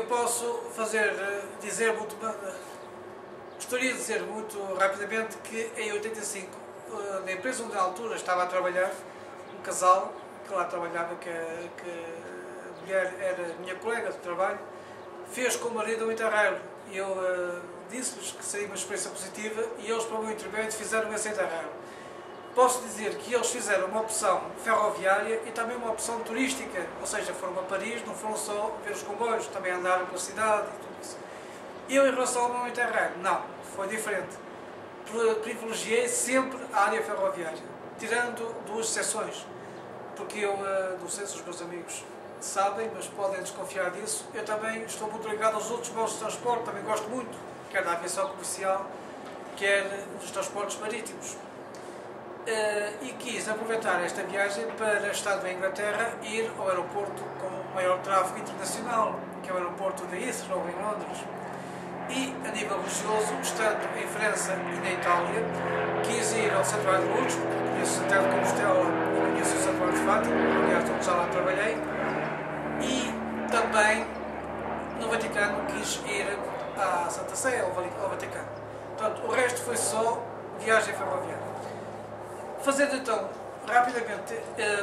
eu posso gostaria de dizer muito rapidamente que em 85, na empresa onde na altura estava a trabalhar, um casal que lá trabalhava, que a mulher era minha colega de trabalho, fez com o marido um Interrail. E eu disse-lhes que seria uma experiência positiva e eles, para o meu intermédio, fizeram esse Interrail. Posso dizer que eles fizeram uma opção ferroviária e também uma opção turística, ou seja, foram a Paris, não foram só ver os comboios, também andaram pela cidade e tudo isso. Eu, em relação ao meu Interrail, não, foi diferente. Privilegiei sempre a área ferroviária, tirando duas exceções, porque eu, não sei se os meus amigos sabem, mas podem desconfiar disso, eu também estou muito ligado aos outros modos de transporte, também gosto muito, quer da aviação comercial, quer dos transportes marítimos. E quis aproveitar esta viagem para, estando em Inglaterra, ir ao aeroporto com o maior tráfego internacional, que é o aeroporto de Heathrow, em Londres. E, a nível religioso, estando em França e na Itália, quis ir ao Santuário de Lourdes, porque conheço o Santuário de Compostela e conheço o Santuário de Fátima, aliás, onde já lá trabalhei, e também no Vaticano quis ir à Santa Sé, ao Vaticano. Portanto, o resto foi só viagem ferroviária. Fazendo então, rapidamente,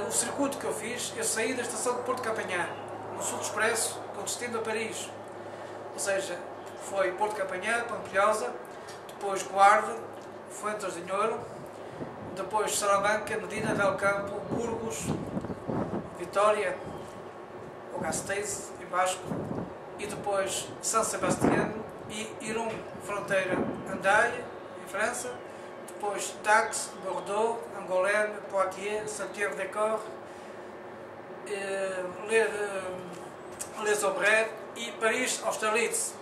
o circuito que eu fiz, eu saí da estação de Porto Campanhã, no Sul Expresso, com destino a Paris. Ou seja, foi Porto Campanhã, Pampilhosa, depois Guarda, Fuentes de Nhoro, depois Salamanca, Medina del Campo, Burgos, Vitória, o Gasteiz, em Basco, e depois São Sebastião e Irún, fronteira Andaia, em França, depois Dax, Bordeaux, Angoulême, Poitiers, Saint-Pierre-des-Corps, Les Aubrais e Paris, Austerlitz.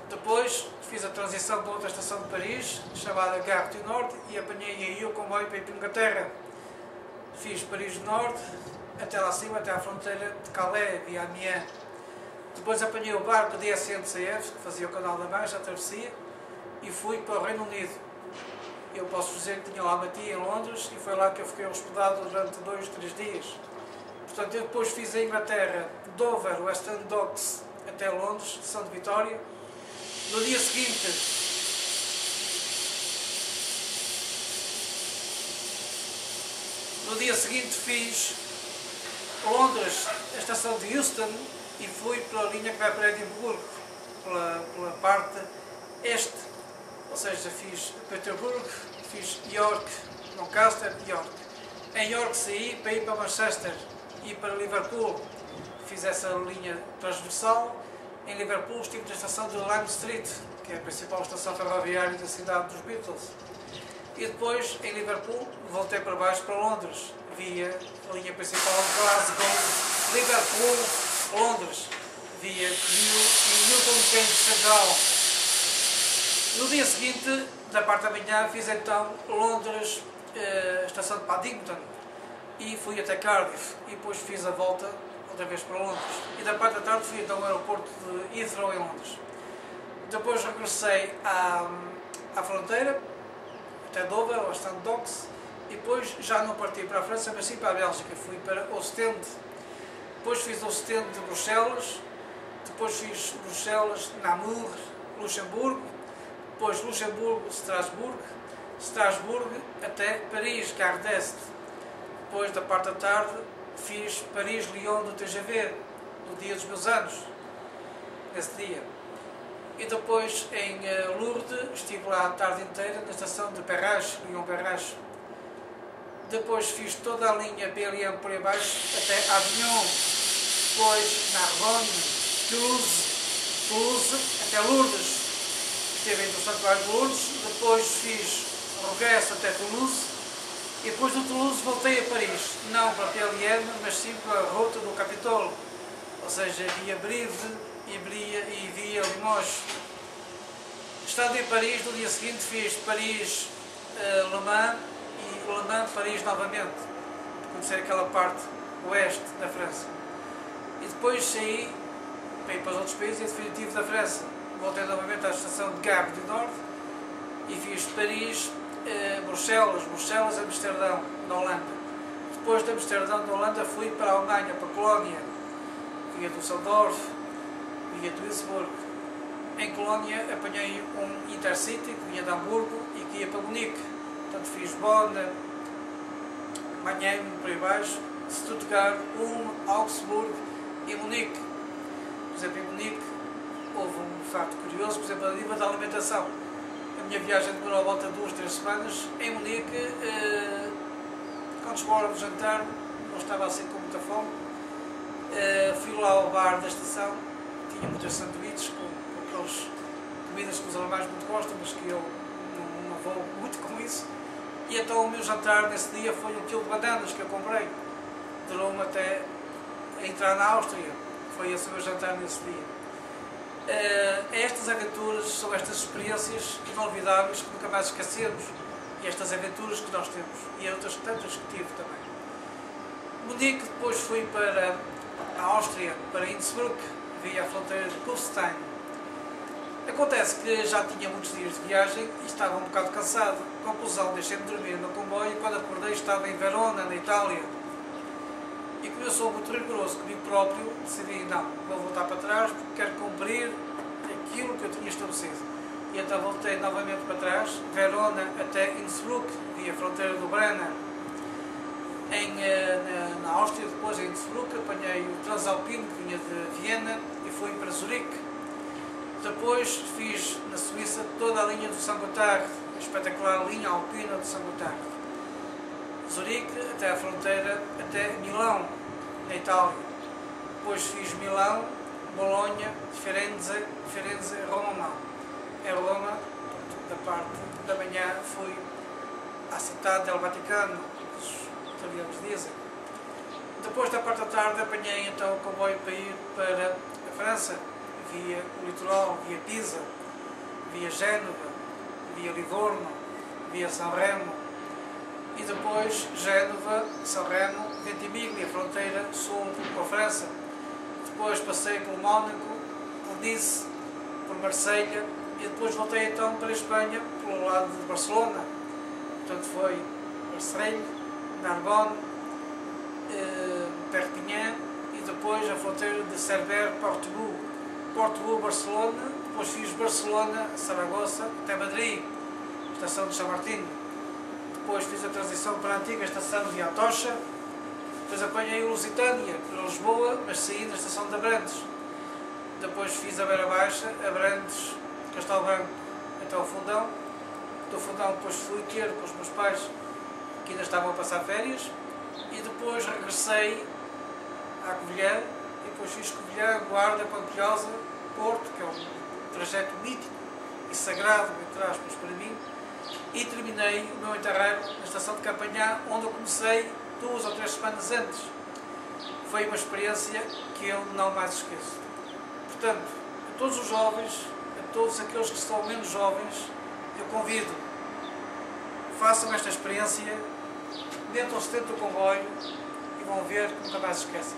Depois fiz a transição para outra estação de Paris, chamada Gare du Nord, e apanhei aí o comboio para ir para a Inglaterra. Fiz Paris do Norte, até lá acima, até à fronteira de Calais, via Amiens. Depois apanhei o barco da SNCF, que fazia o Canal da Mancha, a travessia, e fui para o Reino Unido. Eu posso dizer que tinha lá uma tia em Londres, e foi lá que eu fiquei hospedado durante 2, 3 dias. Portanto, eu depois fiz a Inglaterra, Dover, West End Docks, até Londres, São de Vitória. No dia seguinte fiz Londres, a estação de Euston, e fui pela linha que vai para Edimburgo, pela parte este, ou seja, fiz Peterborough, fiz York, Doncaster e York. Em York saí para ir para Manchester e para Liverpool, fiz essa linha transversal. Em Liverpool estive na estação de Lime Street, que é a principal estação ferroviária da cidade dos Beatles. E depois, em Liverpool, voltei para baixo para Londres, via a linha principal de Glasgow, Liverpool, Londres, via Milton Keynes Central. No dia seguinte, da parte da manhã, fiz então Londres, estação de Paddington, e fui até Cardiff, e depois fiz a volta outra vez para Londres. E da parte da tarde fui então ao aeroporto de Heathrow, em Londres. Depois regressei à fronteira, até Dover, ao Stand Docks, e depois já não parti para a França, mas sim para a Bélgica. Fui para Ostende. Depois fiz Ostende de Bruxelas, depois fiz Bruxelas, Namur, Luxemburgo, depois Luxemburgo, Estrasburgo, até Paris, Gare d'Est. Depois, da parte da tarde, fiz Paris-Lyon do TGV, no dia dos meus anos, nesse dia. E depois, em Lourdes, estive lá a tarde inteira, na estação de Perrache, Lyon-Perrache. Depois fiz toda a linha BLM por aí abaixo, até Avignon. Depois, Narbonne, Toulouse, até Lourdes. Estive no Santuário de Lourdes. Depois fiz Rogues até Toulouse. E depois do Toulouse voltei a Paris, não para PLM, mas sim para a Rota do Capitole, ou seja, via Brive e via Limoges. Estando em Paris, no dia seguinte fiz Paris-Le Mans e Le Mans-Paris novamente, para conhecer aquela parte oeste da França. E depois saí para ir para os outros países, em definitivo da França. Voltei novamente à estação de Gare du Nord e fiz Paris, Bruxelas, Amsterdão, na Holanda. Depois de Amsterdão, na Holanda, fui para a Alemanha, para a Colónia, via Düsseldorf, via Duisburg. Em Colónia apanhei um Intercity que vinha de Hamburgo e que ia para Munique. Portanto fiz Bonn, Mannheim, por aí baixo, Stuttgart, Ulm, Augsburg e Munique. Por exemplo, em Munique houve um facto curioso, por exemplo, a nível da alimentação. A minha viagem demorou a volta de 2-3 semanas. Em Munique, quando chegou a hora de jantar, não estava assim com muita fome. Fui lá ao bar da estação, tinha muitas sanduíches com aquelas comidas que os alemães muito gostam, mas que eu não vou muito com isso. E então o meu jantar nesse dia foi 1 quilo de bananas que eu comprei. Durou-me até a entrar na Áustria. Foi esse o meu jantar nesse dia. Estas aventuras, são estas experiências inolvidáveis que nunca mais esquecemos. E estas aventuras que nós temos. E outras tantas que tive também. Munique, depois fui para a Áustria, para Innsbruck, via a fronteira de Kufstein. Acontece que já tinha muitos dias de viagem e estava um bocado cansado. Conclusão, deixei-me dormir no comboio e quando acordei estava em Verona, na Itália. E como eu sou muito rigoroso comigo próprio, decidi, não, vou voltar para trás porque quero cumprir aquilo que eu tinha estabelecido. E então voltei novamente para trás, Verona até Innsbruck, via a fronteira do Brenner. Na Áustria, depois em Innsbruck, apanhei o Transalpino que vinha de Viena e fui para Zurique. Depois fiz na Suíça toda a linha do Saint-Gothard, a espetacular linha alpina do Saint-Gothard. Zurique até a fronteira, até Milão, na Itália. Depois fiz Milão, Bolonha, Firenze, Roma. Em Roma, da parte da manhã, fui à cidade del Vaticano, os italianos dizem. Depois da parte da tarde apanhei então o comboio para ir para a França, via o litoral, via Pisa, via Génova, via Livorno, via São Remo e depois Génova, São Remo, Ventimiglia, fronteira sul com a França. Depois passei por Mónaco, por Nice, por Marselha e depois voltei então para a Espanha, pelo lado de Barcelona. Portanto foi Marselha, Narbonne, Perpignan e depois a fronteira de Porto Barcelona, depois fiz Barcelona, Saragossa, até Madrid, estação de São Martinho. Depois fiz a transição para a antiga estação de Atocha, depois apanhei o Lusitânia para Lisboa, mas saí da estação de Abrantes. Depois fiz a Beira Baixa, Abrantes, Castelo Branco, até ao Fundão. Do Fundão depois fui ter com os meus pais, que ainda estavam a passar férias, e depois regressei à Covilhã, e depois fiz Covilhã, Guarda, Pampilhosa, Porto, que é um trajeto mítico e sagrado, entre aspas, para mim, e terminei o meu interregno na estação de Campanhã, onde eu comecei 2 ou 3 semanas antes. Foi uma experiência que eu não mais esqueço. Portanto, a todos os jovens, a todos aqueles que são menos jovens, eu convido, façam esta experiência, metam-se dentro do comboio e vão ver que nunca mais se esquecem.